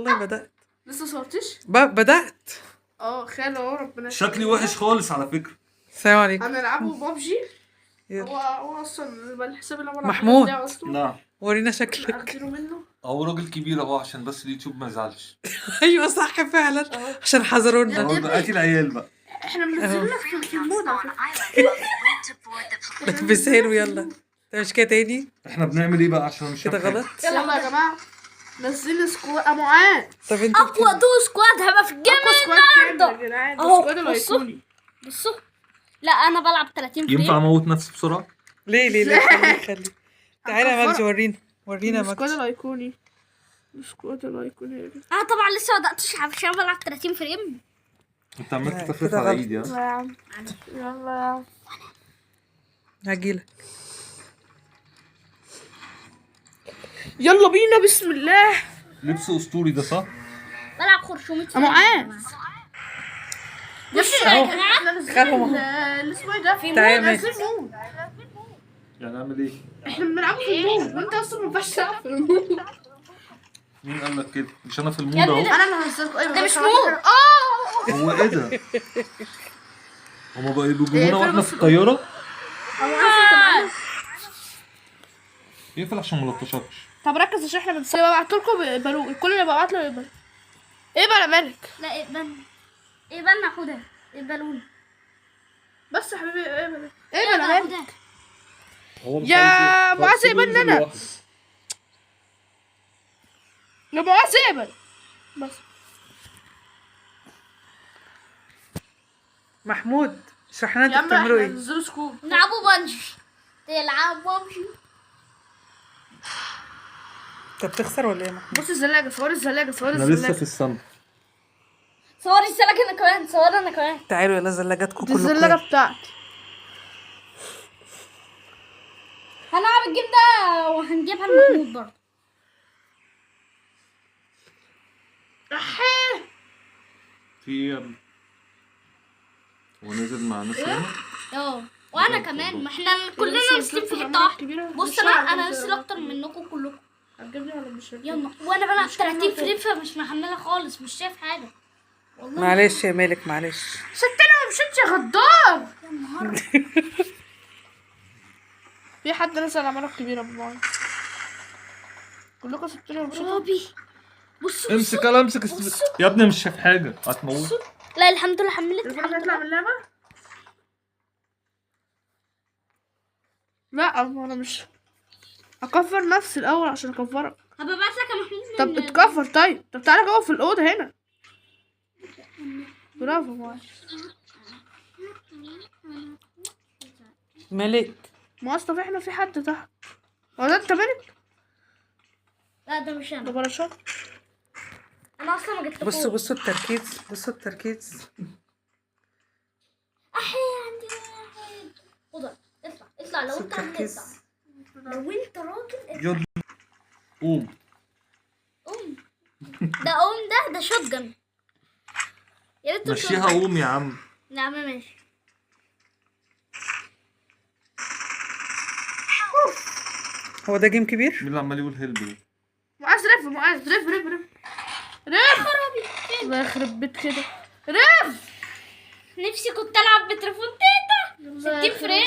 والله بدأت. لسه صورتش؟ بدأت. خير اهو ربنا شكلي وحش خالص على فكرة. السلام عليكم. هنلعبوا بابجي. يلا. هو اصلا الحساب اللي انا محمود. نعم. ورينا شكلك. اخدينه منه. هو راجل كبير اهو عشان بس اليوتيوب ما يزعلش. ايوه صح فعلا عشان حذرونا. هو دلوقتي العيال بقى. احنا منزلينك في المود على فكره. بسهل ويلا. انت مش كده تاني احنا بنعمل ايه بقى عشان مش كده فاهم غلط. يلا يا جماعه نزلنا سكواد معاذ. طب انت اقوى دو سكواد هبقى في الجيم سكواد كامل يا جدعان. أهو، السكواد الايقوني. بصوا لا انا بلعب 30 فريم. ينفع اموت نفسي بسرعة؟ ليه خلي تعالى يا مجدي ورينا السكواد مجدي. الايقوني. السكواد الايقوني. انا طبعا لسه ما بداتش عشان بلعب 30 فريم. انت عمال لا، تتفرج كده على غلط. ايدي ها؟ يلا يا عم يلا يا عم. هجيلك. يلا بينا بسم الله. لبس اسطوري ده صح؟ بلعب خرشومة معاذ. بصوا يا جماعه احنا خلهم نزلنا الاسمه ايه ده؟ تعالى ماشي. نازلين مود. يعني اعمل ايه؟ احنا بنلعبوا في المود وانت اصلا ما ينفعش تلعب في المود. مين قال لك كده؟ مش انا في المود يا ابني اهو. انا اللي هنزلكوا. ايوه ده مش بس مود. هو ايه ده؟ هما بقى بيجيبونا واحنا في الطيارة؟ يقفل عشان ما لطشكش. طب ركز عشان احنا بنسيب. ببعت لكم يقبلوه. كل اللي ببعت له يقبل. اقبل يا مالك. لا اقبلنا حوده اقبلوني. بس يا حبيبي اقبل. اقبل اقبل يا يا مالك. حوده. هو مش يا عايز معاذ سيبه يقبلني ينزل انا. لوحده. يا معاذ اقبل. بس محمود اشرح لنا يا انتوا عم بتعملوا احنا ايه. ننزلوا سكول. نلعبوا بنجي. تلعبوا بنجي. انت بتخسر ولا ايه يا محمود؟ بص الزلاجه. صور الزلاجه. صور احنا لسه في الزلاجه. السما. صوري السلك انا كمان. صور انا كمان. تعالوا يلا زلاجاتكم دي كلكم. الزلاجه بتاعتي. هنلعب الجيم ده وهنجيبها المحمود برضه. احيه. في ايه يا ابني؟ هو نزل مع ناس هنا؟ وانا كمان ما احنا كلنا نازلين في حته واحده. بص انا نازل اكتر منكم كلكم. هتجيبني ولا مش هتجيبني؟ يلا وانا بلعب 30 فريم فمش محمله خالص مش شايف حاجه والله. معلش يا مالك معلش. ستنا ما مشيتش يا غدار. يا نهار في حد نزل عمالة كبيرة بابا. كلكم ستنا ما مشيتوا. ربي. بصوا امسك يلا امسك يا ابني مش شايف حاجة هتموت. لا الحمد لله حملت. الفرق الحمد هيطلع لله. من اللعبة؟ لا انا مش اكفر نفسي الاول عشان اكفرك. هبقى ابعت لك يا محمود. طب اتكفر. طب تعالى جوه في الاوضه هنا. برافو معاذ. مالك معاذ طب احنا في حد تحت. هو ده انت مالك؟ لا ده مش ده انا. باراشوت. انا اصلا ما جبتكوش. بصوا التركيز. بصوا التركيز. احي عندي واحد. خد اطلع لو بصوا انت عايز التركيز. تطلع. لو انت راجل اطلع. يلا قوم. قوم. ده شوت جن. يا ريت مشيها قوم يا عم. نعم ماشي. هو ده جيم كبير. مين اللي عمال يقول هيلب ده؟ معاذ رف. معاذ رف. الله يخرب بيت كده. رف. نفسي كنت العب بترفون تيتا 60 فريم.